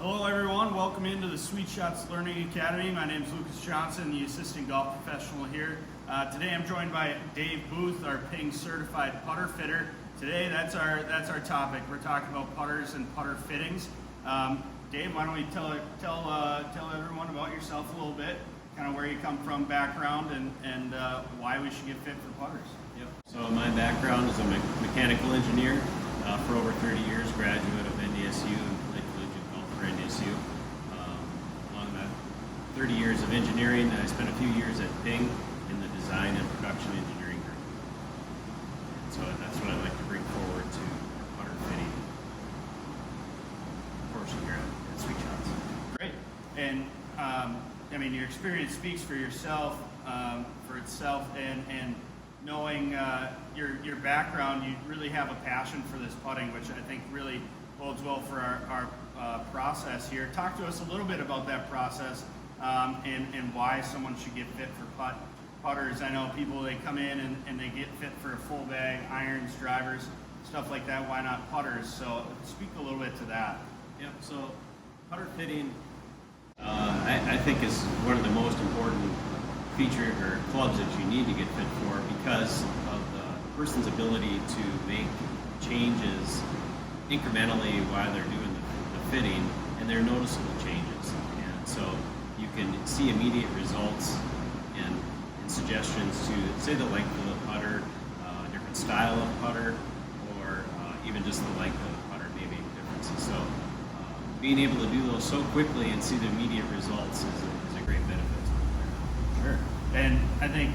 Hello everyone, welcome into the Sweet Shots Learning Academy. My name is Lucas Johnson, the assistant golf professional here. Today I'm joined by Dave Booth, our Ping certified putter fitter. Today that's our topic. We're talking about putters and putter fittings. Dave, why don't you tell everyone about yourself a little bit, kind of where you come from, background, and why we should get fit for putters. Yep. So my background is a mechanical engineer for over 30 years, graduate of NDSU and played collegiate golf for NDSU. Along that 30 years of engineering, I spent a few years at Ping in the design and production engineering group. And so that's what I'd like to bring forward to putter fitting portion here at Sweet Shots. Great. And I mean, your experience speaks for itself, and knowing your background, you really have a passion for this putting, which I think really bodes well for our process here. Talk to us a little bit about that process and why someone should get fit for putters. I know people, they come in and they get fit for a full bag, irons, drivers, stuff like that. Why not putters? So speak a little bit to that. Yep. So putter fitting, I think, is one of the most important feature or clubs that you need to get fit for, because of the person's ability to make changes incrementally while they're doing the fitting, and they're noticeable changes. And so you can see immediate results and suggestions to, say, the length of the putter, different style of putter, or even just the length of the putter may make differences. So being able to do those so quickly and see the immediate results is a great benefit. Sure. And I think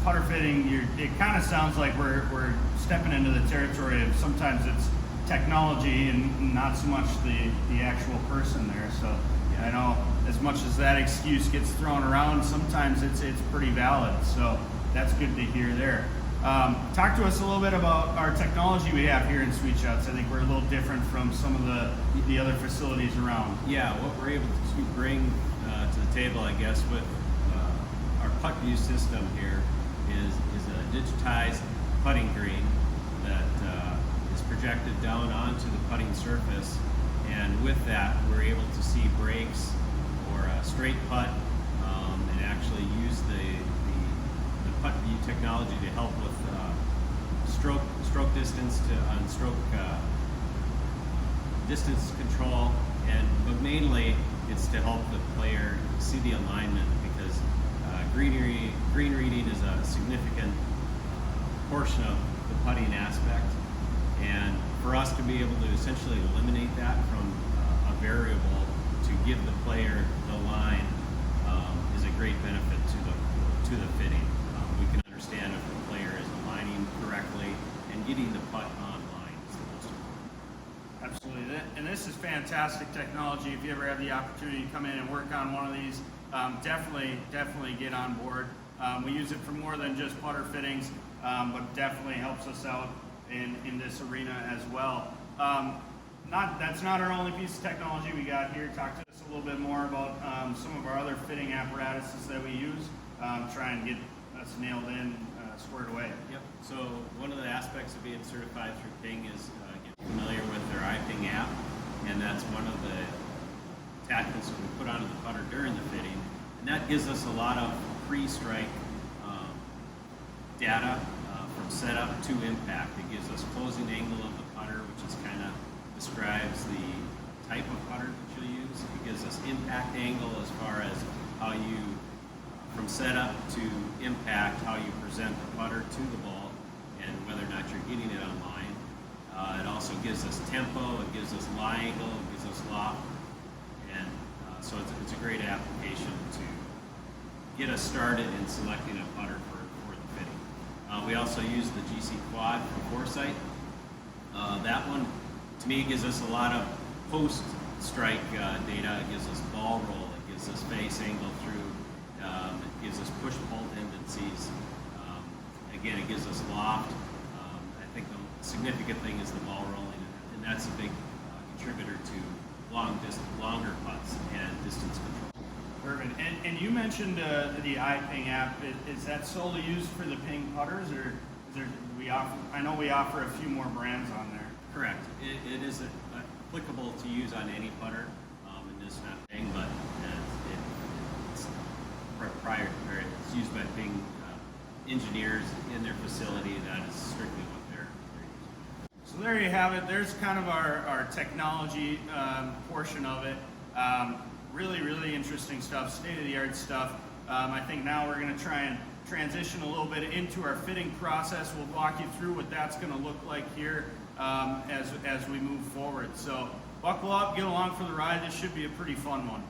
putter fitting, it kind of sounds like we're stepping into the territory of sometimes it's technology and not so much the actual person there. So I know as much as that excuse gets thrown around, sometimes it's pretty valid. So that's good to hear there. Talk to us a little bit about our technology we have here in Sweet Shots. I think we're a little different from some of the other facilities around. Yeah, what we're able to bring to the table, I guess, with our putt view system here is a digitized putting green that is projected down onto the putting surface, and with that we're able to see breaks or a straight putt, and actually use the putt view technology to help with stroke distance on stroke distance control, but mainly it's to help the player see the alignment, because green reading is a significant portion of the putting aspect, and for us to be able to essentially eliminate that from a variable to give the player the line is a great benefit to the fitting. We can understand if the player is aligning correctly, and getting the putt on line is the most important. Absolutely. And this is fantastic technology. If you ever have the opportunity to come in and work on one of these, definitely get on board. We use it for more than just putter fittings, but definitely helps us out in this arena as well. That's not our only piece of technology we got here. Talk to us a little bit more about some of our other fitting apparatuses that we use. Try and get us nailed in, squared away. Yep. So one of the aspects of being certified through Ping is getting familiar with their iPing app, and that's one of the attachments that we put onto the putter during the fitting, and that gives us a lot of pre-strike data from setup to impact. It gives us closing angle of the putter, which is kind of describes the type of putter that you'll use. It gives us impact angle as far as how you, from setup to impact, how you present the putter to the ball and whether or not you're getting it on line. It also gives us tempo, it gives us lie angle, it gives us loft, and so it's a great application to get us started in selecting a putter for the fitting. We also use the GC Quad from Foresight. That one, to me, gives us a lot of post-strike data. It gives us ball roll, it gives us face angle through, it gives us push-pull tendencies. Again, it gives us loft. I think the significant thing is the ball rolling, and that's a big contributor to longer putts and distance control. Perfect. And you mentioned the iPing app. Is that solely used for the Ping putters, or is there, I know we offer a few more brands on there. Correct. It is applicable to use on any putter. this not thing, but it's prior or it's used by Ping engineers in their facility. That is strictly what they're using. So there you have it. There's kind of our technology portion of it. Really interesting stuff, state-of-the-art stuff. I think now we're going to try and transition a little bit into our fitting process. We'll walk you through what that's going to look like here as we move forward. So buckle up, get along for the ride. This should be a pretty fun one.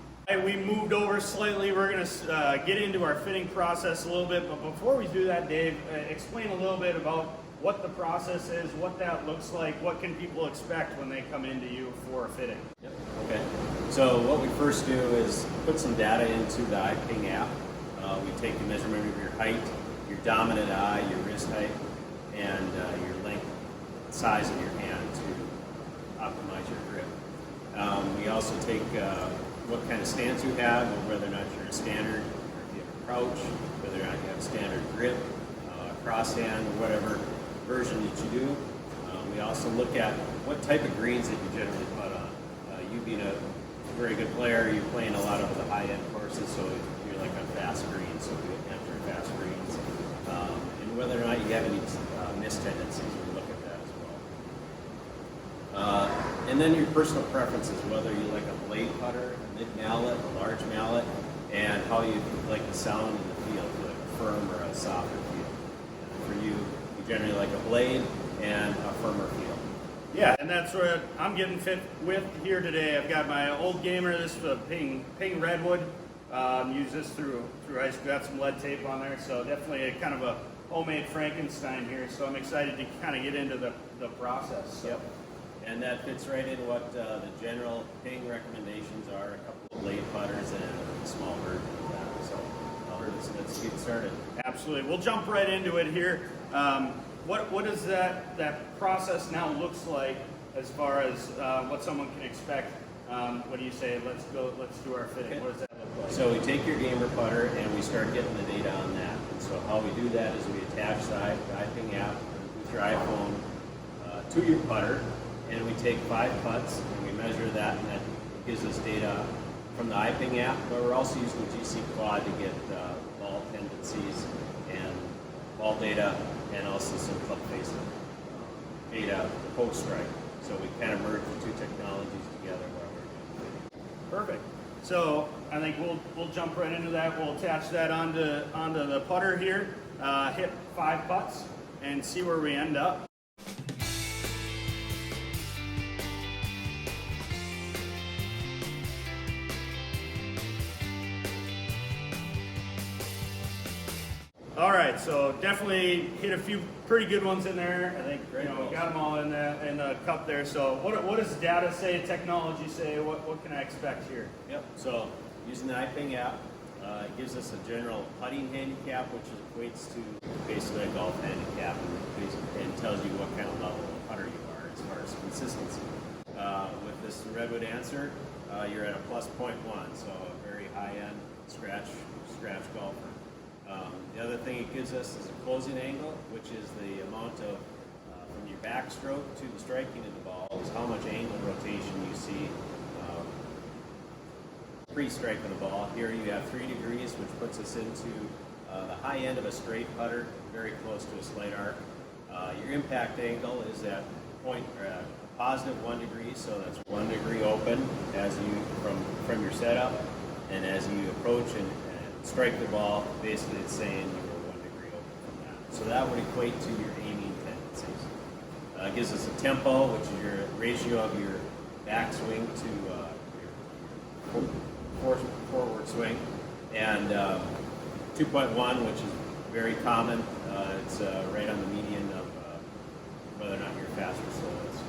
We moved over slightly. We're going to get into our fitting process a little bit, but before we do that, Dave, explain a little bit about what the process is, what that looks like, what can people expect when they come into you for a fitting. Yep. Okay. So what we first do is put some data into the iPing app. We take a measurement of your height, your dominant eye, your wrist height, and your length, size of your hand to optimize your grip. We also take what kind of stance you have, whether or not you're a standard, or if you have a crouch, whether or not you have a standard grip, crosshand, or whatever version that you do. We also look at what type of greens that you generally putt on. You being a very good player, you're playing a lot of the high-end courses, so you're like on fast greens, so we enter fast greens. And whether or not you have any missed tendencies, we look at that as well. And then your personal preferences, whether you like a blade putter, a mid mallet, a large mallet, and how you like the sound in the field, like a firm or a softer feel. For you generally like a blade and a firmer feel. Yeah, and that's what I'm getting fit with here today. I've got my old gamer, this is a Ping Redwood. Use this through high school. Got some lead tape on there, so definitely a kind of a homemade Frankenstein here. So I'm excited to kind of get into the process. So. Yep. And that fits right in what the general Ping recommendations are: a couple of blade putters and a small version of that. So let's get started. Absolutely. We'll jump right into it here. What does that process now looks like as far as what someone can expect? What do you say? Let's do our fitting. Okay. What does that look like? So we take your gamer putter and we start getting the data on that. And so how we do that is we attach the iPing app with your iPhone to your putter, and we take 5 putts and we measure that, and that gives us data from the iPing app. But we're also using the GC Quad to get ball tendencies and ball data, and also some club face data post strike. So we kind of merge the two technologies together while we're doing fitting. Perfect. So I think we'll jump right into that. We'll attach that onto the putter here, hit 5 putts, and see where we end up. All right, so definitely hit a few pretty good ones in there. I think we got them all in the cup there. So what does data say? Technology say? What can I expect here? Yep. So using the iPing app, it gives us a general putting handicap, which equates to basically a golf handicap, and tells you what kind of level of putter you are as far as consistency. With this Redwood Answer, you're at a +0.1, so a very high-end scratch golfer. The other thing it gives us is a closing angle, which is the amount of, from your backstroke to the striking of the ball, is how much angle rotation you see pre-striking the ball. Here you have 3 degrees, which puts us into the high end of a straight putter, very close to a slight arc. Your impact angle is at +1 degree, so that's 1 degree open as you from your setup, and as you approach and strike the ball, basically it's saying you were 1 degree open from that. So that would equate to your aiming tendencies. It gives us a tempo, which is your ratio of your backswing to your forward swing, and 2.1, which is very common. It's right on the median of whether or not you're fast or slow. It's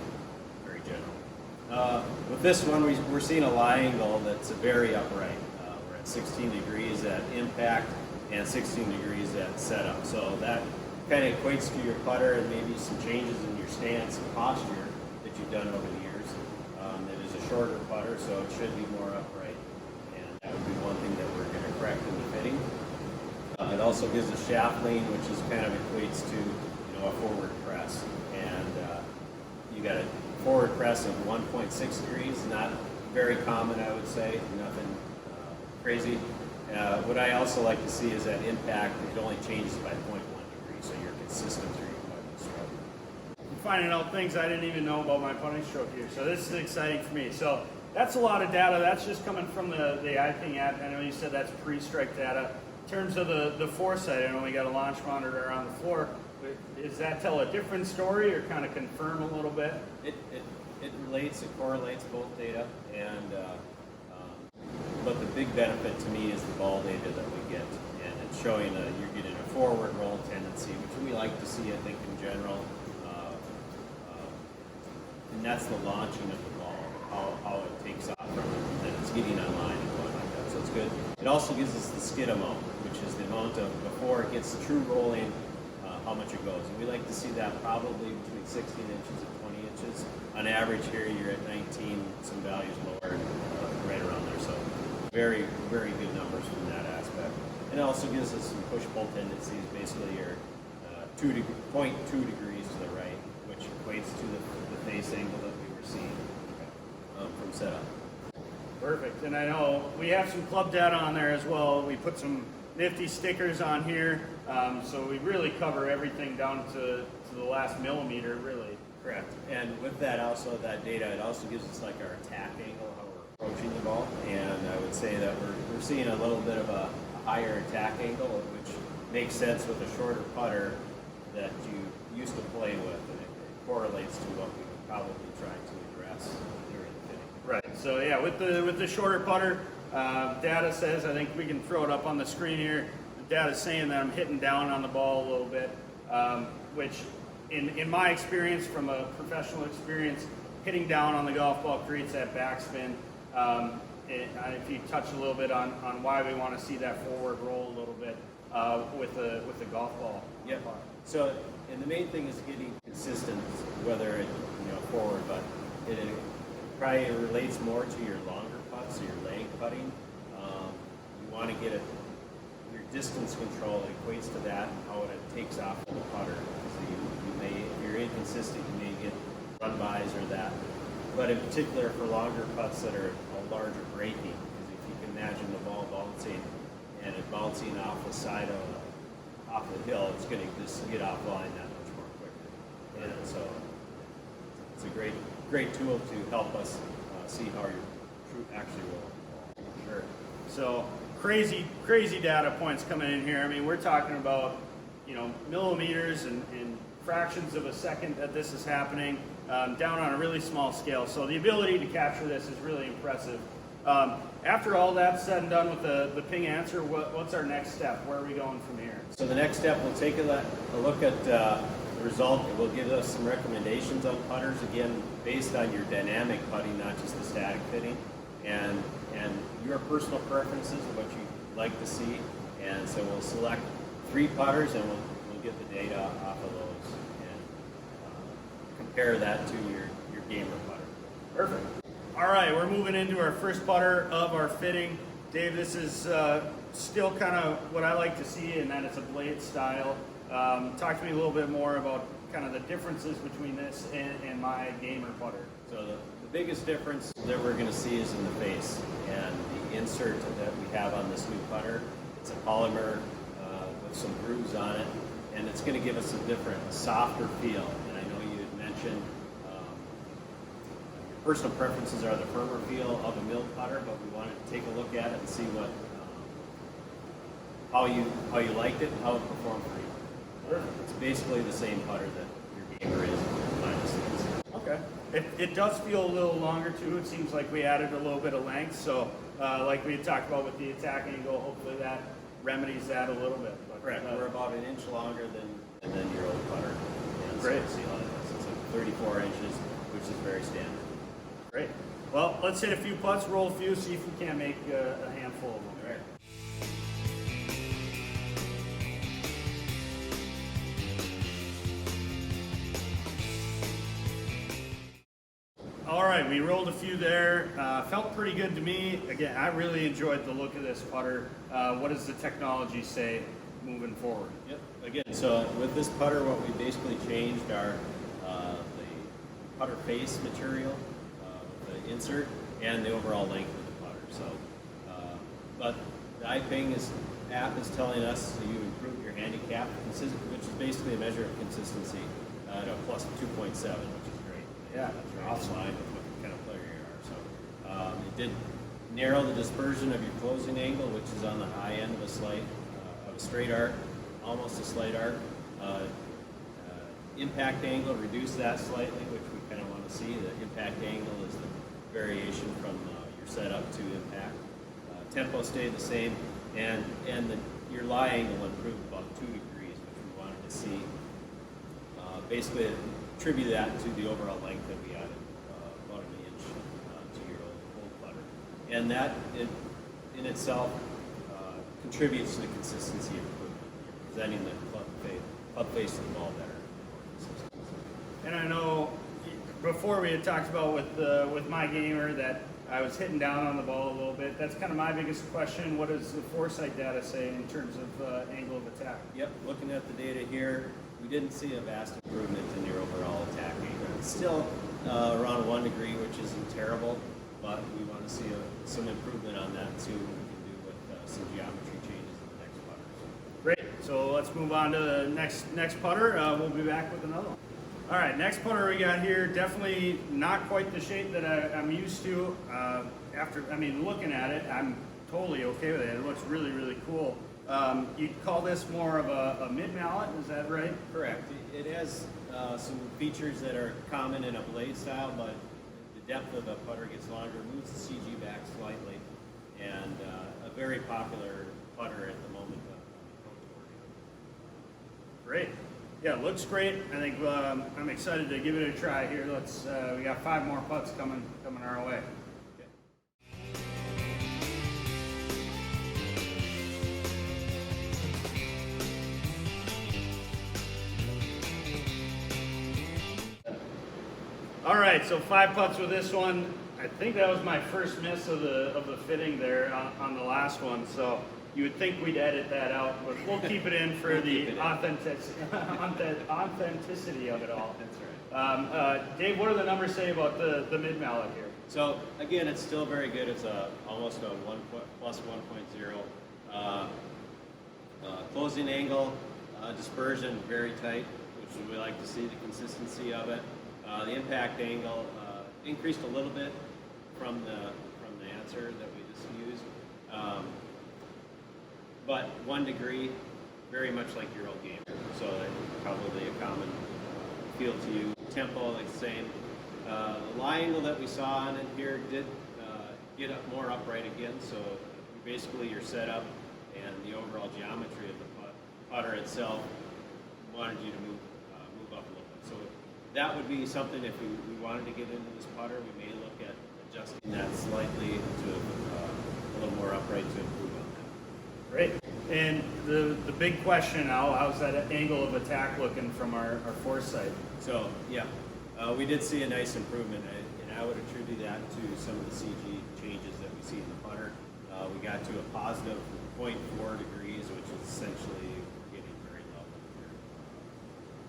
very general. With this one, we're seeing a lie angle that's very upright. 16 degrees at impact and 16 degrees at setup. So that kind of equates to your putter and maybe some changes in your stance and posture that you've done over the years. It is a shorter putter, so it should be more upright. And that would be one thing that we're going to correct in the fitting. It also gives a shaft lean, which is kind of equates to a forward press. And you got a forward press of 1.6 degrees, not very common, I would say, nothing crazy. What I also like to see is that impact, it only changes by 0.1 degree, so you're consistent through your putting stroke. I'm finding out things I didn't even know about my putting stroke here, so this is exciting for me. So that's a lot of data. That's just coming from the iPing app. I know you said that's pre-strike data. In terms of the foresight, I know we got a launch monitor on the floor. Does that tell a different story or kind of confirm a little bit? It relates, it correlates both data, and but the big benefit to me is the ball data that we get, and it's showing you're getting a forward roll tendency, which we like to see, I think, in general, and that's the launching of the ball, how it takes off from it, and then it's getting online and going like that, so it's good. It also gives us the skid amount, which is the amount of, before it gets true rolling, how much it goes. And we like to see that probably between 16 inches and 20 inches. On average here, you're at 19, some values lower, right around there. So very, very good numbers from that aspect. And it also gives us some push-pull tendencies. Basically, you're 0.2 degrees to the right, which equates to the face angle that we were seeing from setup. Perfect. And I know we have some club data on there as well. We put some nifty stickers on here, so we really cover everything down to the last millimeter, really. Correct. And with that, also that data, it also gives us like our attack angle, how we're approaching the ball. And I would say that we're seeing a little bit of a higher attack angle, which makes sense with a shorter putter that you used to play with, and it correlates to what we would probably try to address during the fitting. Right. So yeah, with the shorter putter, data says, I think we can throw it up on the screen here. The data is saying that I'm hitting down on the ball a little bit, which in my experience, from a professional experience, hitting down on the golf ball creates that backspin. If you touch a little bit on why we want to see that forward roll a little bit with the golf ball. Yep. So, and the main thing is getting consistent, whether it forward, but it probably relates more to your longer putts, or your leg putting. You want to get your distance control, it equates to that, and how it takes off from the putter. So if you're inconsistent, you may get run-bys or that. But in particular for longer putts that are a larger breaking, because if you can imagine the ball bouncing and it bouncing off the side off the hill, it's going to just get offline that much more quicker. And so it's a great tool to help us see how you're actually rolling. Sure. So crazy data points coming in here. I mean, we're talking about millimeters and fractions of a second that this is happening, down on a really small scale. So the ability to capture this is really impressive. After all that's said and done with the ping answer, what's our next step? Where are we going from here? So the next step, we'll take a look at the result. It will give us some recommendations on putters, again, based on your dynamic putting, not just the static fitting, and your personal preferences of what you like to see. And so we'll select 3 putters, and we'll get the data off of those and compare that to your gamer putter. Perfect. All right, we're moving into our first putter of our fitting. Dave, this is still kind of what I like to see, and that it's a blade style. Talk to me a little bit more about kind of the differences between this and my gamer putter. So the biggest difference that we're going to see is in the face, and the insert that we have on this new putter. It's a polymer with some grooves on it, and it's going to give us a softer feel. And I know you had mentioned your personal preferences are the firmer feel of a milled putter, but we wanted to take a look at it and see how you liked it and how it performed for you. It's basically the same putter that your gamer is, minus these. Okay. It does feel a little longer too. It seems like we added a little bit of length. So like we had talked about with the attack angle, hopefully that remedies that a little bit. But, correct. We're about an inch longer than your old putter. And great. So see how it is. It's like 34 inches, which is very standard. Great. Well, let's hit a few putts, roll a few, see if we can't make a handful of them. All right. All right, we rolled a few there. Felt pretty good to me. Again, I really enjoyed the look of this putter. What does the technology say moving forward? Yep. Again, so with this putter, what we basically changed are the putter face material, the insert, and the overall length of the putter. So, but the iPing app is telling us you improve your handicap, which is basically a measure of consistency, at a plus 2.7, which is great. Yeah, that's right awesome. in line with what kind of player you are. So it did narrow the dispersion of your closing angle, which is on the high end of a straight arc, almost a slight arc. Impact angle, reduce that slightly, which we kind of want to see. The impact angle is the variation from your setup to impact. Tempo stayed the same, and your lie angle improved about 2 degrees, which we wanted to see. Basically, attribute that to the overall length that we added, about an inch to your old putter. And that, in itself, contributes to the consistency improvement. You're presenting the club face of the ball better. And I know before we had talked about with my gamer that I was hitting down on the ball a little bit. That's kind of my biggest question. What does the Foresight data say in terms of angle of attack? Yep, looking at the data here, we didn't see a vast improvement in your overall attack angle. It's still around 1 degree, which isn't terrible, but we want to see some improvement on that too. We can do with some geometry changes in the next putter. Great. So let's move on to the next putter. We'll be back with another one. All right, next putter we got here, definitely not quite the shape that I'm used to. Looking at it, I'm totally okay with it. It looks really, really cool. You'd call this more of a mid-mallet, is that right? Correct. It has some features that are common in a blade style, but the depth of the putter gets longer, moves the CG back slightly, and a very popular putter at the moment. Great. Yeah, it looks great. I think I'm excited to give it a try here. We got 5 more putts coming our way. All right, so 5 putts with this one. I think that was my first miss of the fitting there on the last one. So you would think we'd edit that out, but we'll keep it in for the authenticity of it all. That's right. Dave, what do the numbers say about the mid mallet here? So again, it's still very good. It's almost a plus 1.0. Closing angle, dispersion very tight, which we like to see the consistency of it. The impact angle increased a little bit from the answer that we just used. But 1 degree, very much like your old gamer. So probably a common feel to you. Tempo, like the same. The lie angle that we saw on it here did get up more upright again. So basically your setup and the overall geometry of the putter itself wanted you to move up a little bit. So that would be something if we wanted to get into this putter, we may look at adjusting that slightly to a little more upright to improve on that. Great. And the big question now, how's that angle of attack looking from our Foresight? So, yeah, we did see a nice improvement, and I would attribute that to some of the CG changes that we see in the putter. We got to a positive 0.4 degrees, which is essentially getting very level here.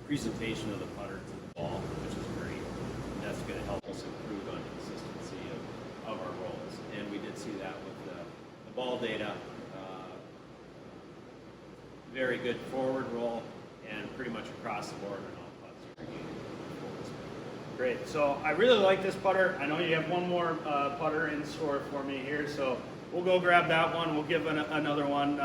Presentation of the putter to the ball, which is great. And that's going to help us improve on consistency of our rolls. And we did see that with the ball data. Very good forward roll, and pretty much across the board on all putts you're gaining forward spin. Great. So I really like this putter. I know you have one more putter in store for me here, so we'll go grab that one. We'll give another one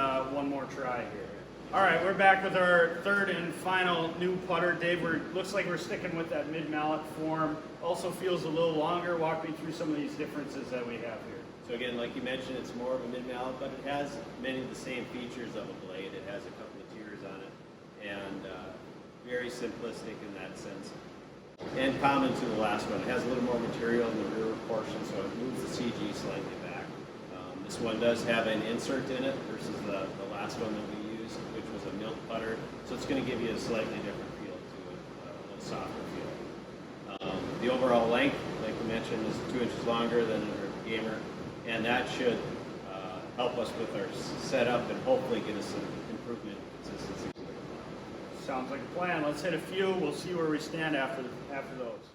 more try here. All right, we're back with our third and final new putter. Dave, looks like we're sticking with that mid-mallet form. Also feels a little longer. Walk me through some of these differences that we have here. So again, like you mentioned, it's more of a mid-mallet, but it has many of the same features of a blade. It has a couple of tiers on it, and very simplistic in that sense. And common to the last one, it has a little more material in the rear portion, so it moves the CG slightly back. This one does have an insert in it versus the last one that we used, which was a milk putter. So it's going to give you a slightly different feel to it, a little softer feel. The overall length, like we mentioned, is 2 inches longer than our gamer, and that should help us with our setup and hopefully get us some improvement in consistency. Sounds like a plan. Let's hit a few. We'll see where we stand after those.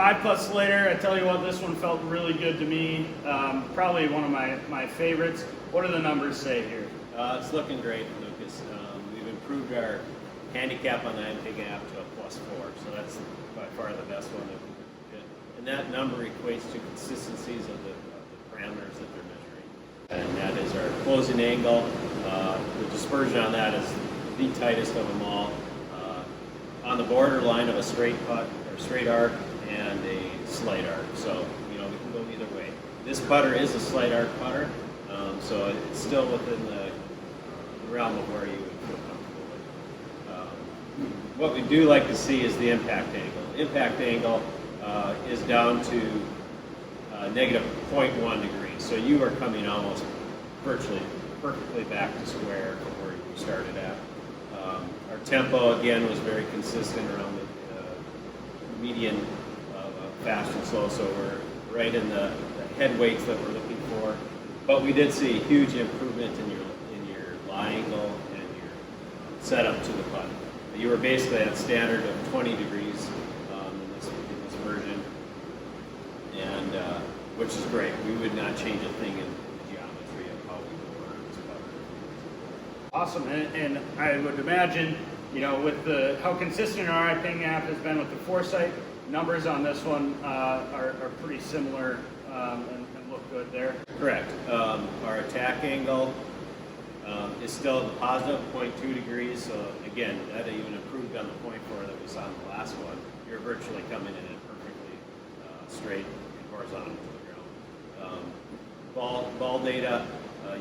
5-putt later. I tell you what, this one felt really good to me. Probably one of my favorites. What do the numbers say here? It's looking great, Lucas. We've improved our handicap on the iPing app to a +4, so that's by far the best one that we could get. And that number equates to consistencies of the parameters that they're measuring. And that is our closing angle. The dispersion on that is the tightest of them all. On the borderline of a straight putt or straight arc and a slight arc. So, we can go either way. This putter is a slight arc putter, so it's still within the realm of where you would feel comfortable with. What we do like to see is the impact angle. Impact angle is down to -0.1 degrees. So you are coming almost virtually perfectly back to square from where you started at. Our tempo, again, was very consistent around the median of fast and slow, so we're right in the head weights that we're looking for. But we did see a huge improvement in your lie angle and your setup to the putt. You were basically at standard of 20 degrees in this version, and which is great. We would not change a thing in the geometry of how we go around this putter. Awesome, and I would imagine, with how consistent our iPing app has been with the Foresight, numbers on this one are pretty similar and look good there. Correct. Our attack angle is still positive 0.2 degrees, so again, that even improved on the 0.4 that we saw in the last one. You're virtually coming in it perfectly straight and horizontal to the ground. Ball data,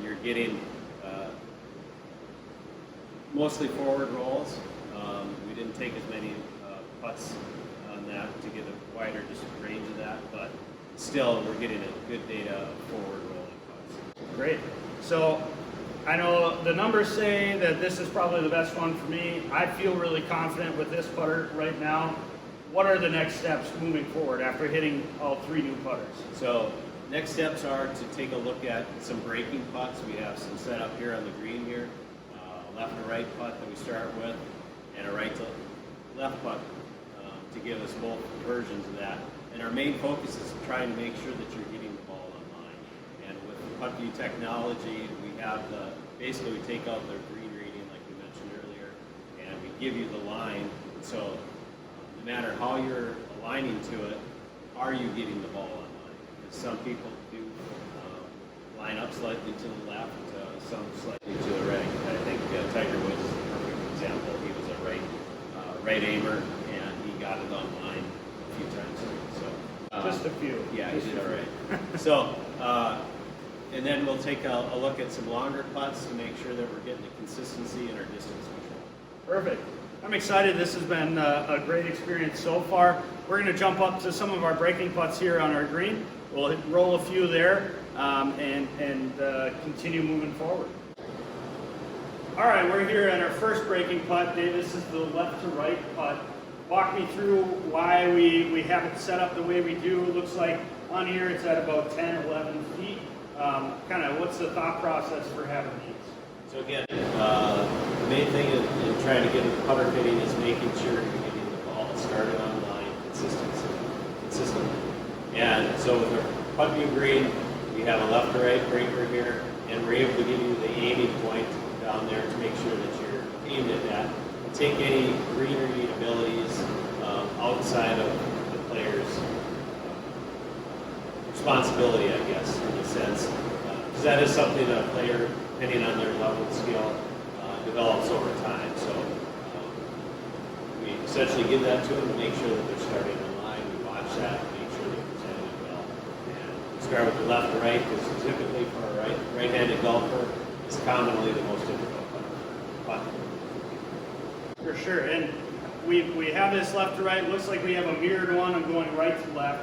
you're getting mostly forward rolls. We didn't take as many putts on that to get a wider range of that, but still we're getting a good data of forward rolling putts. Great. So I know the numbers say that this is probably the best one for me. I feel really confident with this putter right now. What are the next steps moving forward after hitting all 3 new putters? So next steps are to take a look at some breaking putts. We have some set up here on the green here. Left to right putt that we start with, and a right to left putt to give us both versions of that. And our main focus is trying to make sure that you're getting the ball online. And with the PuttView technology, we have basically we take out the green reading like we mentioned earlier, and we give you the line. So no matter how you're aligning to it, are you getting the ball online? Because some people do line up slightly to the left, some slightly to the right. I think Tiger Woods is a perfect example. He was a right aimer, and he got it online a few times. So Just a few. Yeah, he did all right. So, and then we'll take a look at some longer putts to make sure that we're getting the consistency in our distance control. Perfect. I'm excited. This has been a great experience so far. We're going to jump up to some of our breaking putts here on our green. We'll roll a few there and continue moving forward. All right, we're here at our first breaking putt. Dave, this is the left to right putt. Walk me through why we have it set up the way we do. It looks like on here it's at about 10, 11 feet. Kind of what's the thought process for having these? So again, the main thing in trying to get into putter fitting is making sure you're getting the ball started on line consistently. And so with our PuttView green, we have a left to right breaker here, and we're able to give you the aiming point down there to make sure that you're aimed at that. Take any green read abilities outside of the player's responsibility, I guess, in a sense. Because that is something that a player, depending on their level of skill, develops over time. So we essentially give that to them to make sure that they're starting in line. We watch that, make sure they're presenting it well. And we start with the left to right, because typically for a right-handed golfer, it's commonly the most difficult putt. For sure, and we have this left to right. Looks like we have a mirrored one. I'm going right to left.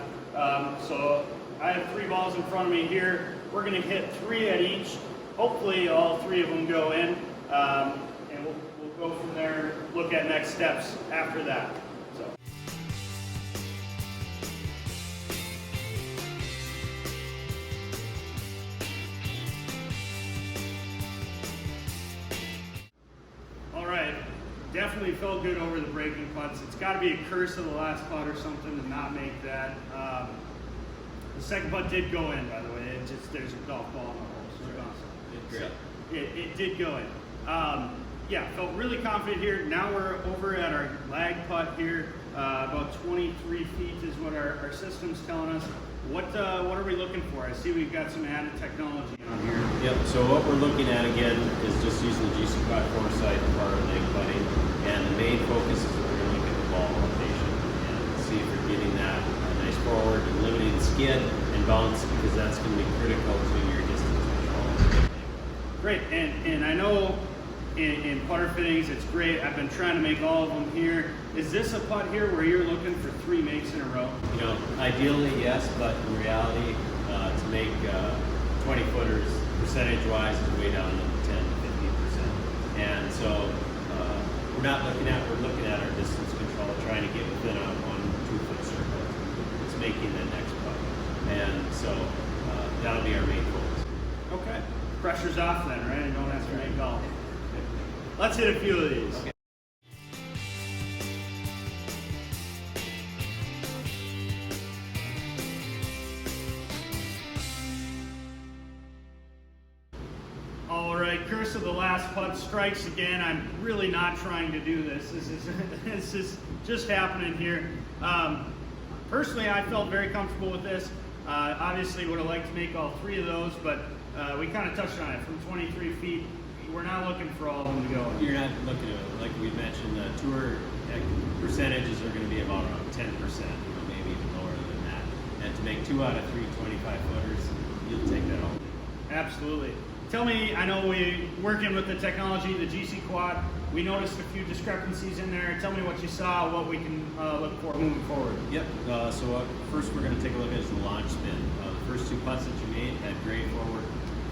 So I have 3 balls in front of me here. We're going to hit 3 at each. Hopefully all 3 of them go in, and we'll go from there, look at next steps after that. So. definitely felt good over the breaking putts. It's got to be a curse of the last putt or something to not make that. The second putt did go in, by the way. There's a golf ball in the hole. So Great. it did go in. Yeah, felt really confident here. Now we're over at our lag putt here. About 23 feet is what our system's telling us. What are we looking for? I see we've got some added technology on here. Yep, so what we're looking at again is just using the GC Quad foresight for our leg putting, and the main focus is we're going to look at the ball rotation and see if we're getting that nice forward and limiting skid and bounce, because that's going to be critical to your distance control. Great, and I know in putter fittings it's great. I've been trying to make all of them here. Is this a putt here where you're looking for 3 makes in a row? You know, ideally yes, but in reality, to make 20 footers percentage-wise is way down to 10 to 15%. And so we're looking at our distance control, trying to get within a 1-2 foot circle. It's making the next putt, and so that'll be our main focus. Okay, pressure's off then, right? I don't have to make all. Let's hit a few of these. Okay. All right, curse of the last putt strikes again. I'm really not trying to do this. This is just happening here. Personally, I felt very comfortable with this. Obviously, would have liked to make all 3 of those, but we kind of touched on it. From 23 feet, we're not looking for all of them to go. You're not looking at it, like we mentioned, the tour percentages are going to be about around 10%, maybe even lower than that. And to make 2 out of 3 25 footers, you'll take that all. Absolutely. Tell me, I know we working with the technology, the GC Quad. We noticed a few discrepancies in there. Tell me what you saw, what we can look for moving forward. Yep. So first we're going to take a look at is the launch spin. The first 2 putts that you made had great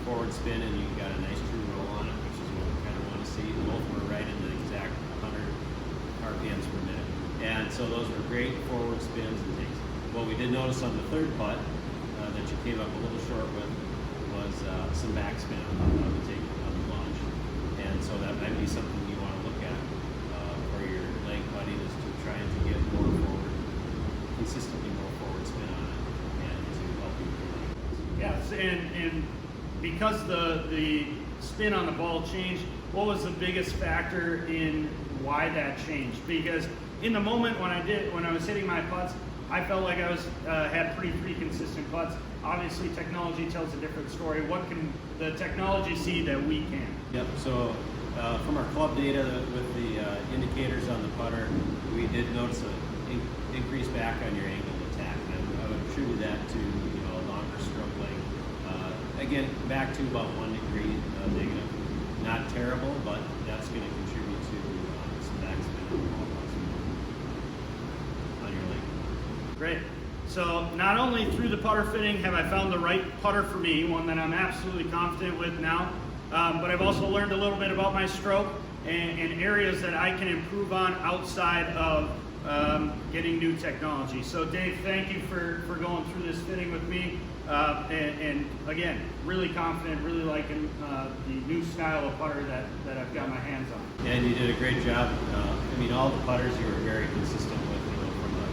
forward spin, and you got a nice true roll on it, which is what we kind of want to see. Both were right in the exact 100 RPMs per minute, and so those were great forward spins and things. What we did notice on the 3rd putt that you came up a little short with was some backspin on the take on the launch, and so that might be something you want to look at for your leg putting, is to try and to get more forward, consistently more forward spin on it, and to help you with your leg putts. Yes, and because the spin on the ball changed, what was the biggest factor in why that changed? Because in the moment when I was hitting my putts, I felt like I had pretty consistent putts. Obviously, technology tells a different story. What can the technology see that we can? Yep. So from our club data with the indicators on the putter, we did notice an increase back on your angle of attack, and I would attribute that to a longer stroke length. Again, back to about 1 degree negative. Not terrible, but that's going to contribute to some backspin on your leg. Great. So not only through the putter fitting have I found the right putter for me, one that I'm absolutely confident with now, but I've also learned a little bit about my stroke and areas that I can improve on outside of getting new technology. So Dave, thank you for going through this fitting with me. And again, really confident, really liking the new style of putter that I've got my hands on. And you did a great job. All the putters you were very consistent with, from a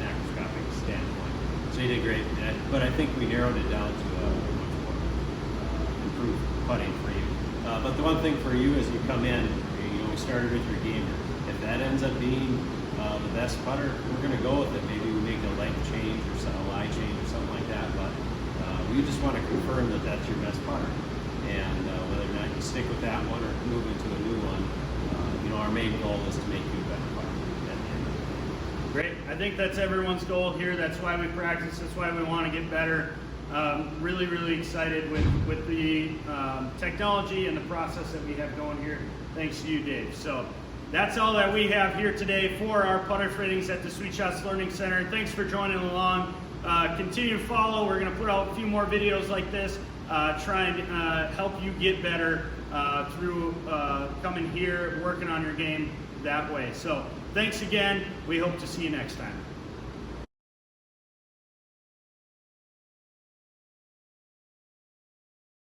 macroscopic standpoint. So you did great. But I think we narrowed it down to a much more improved putting for you. But the one thing for you as you come in, we started with your gamer. If that ends up being the best putter, we're going to go with it. Maybe we make a length change or a lie change or something like that. But we just want to confirm that that's your best putter, and whether or not you stick with that one or move into a new one, our main goal is to make you a better putter at the end of the day. Great. I think that's everyone's goal here. That's why we practice. That's why we want to get better. Really excited with the technology and the process that we have going here. Thanks to you, Dave. So that's all that we have here today for our putter fittings at the Sweet Shots Learning Center. Thanks for joining along. Continue to follow. We're going to put out a few more videos like this, trying to help you get better through coming here, working on your game that way. So thanks again. We hope to see you next time.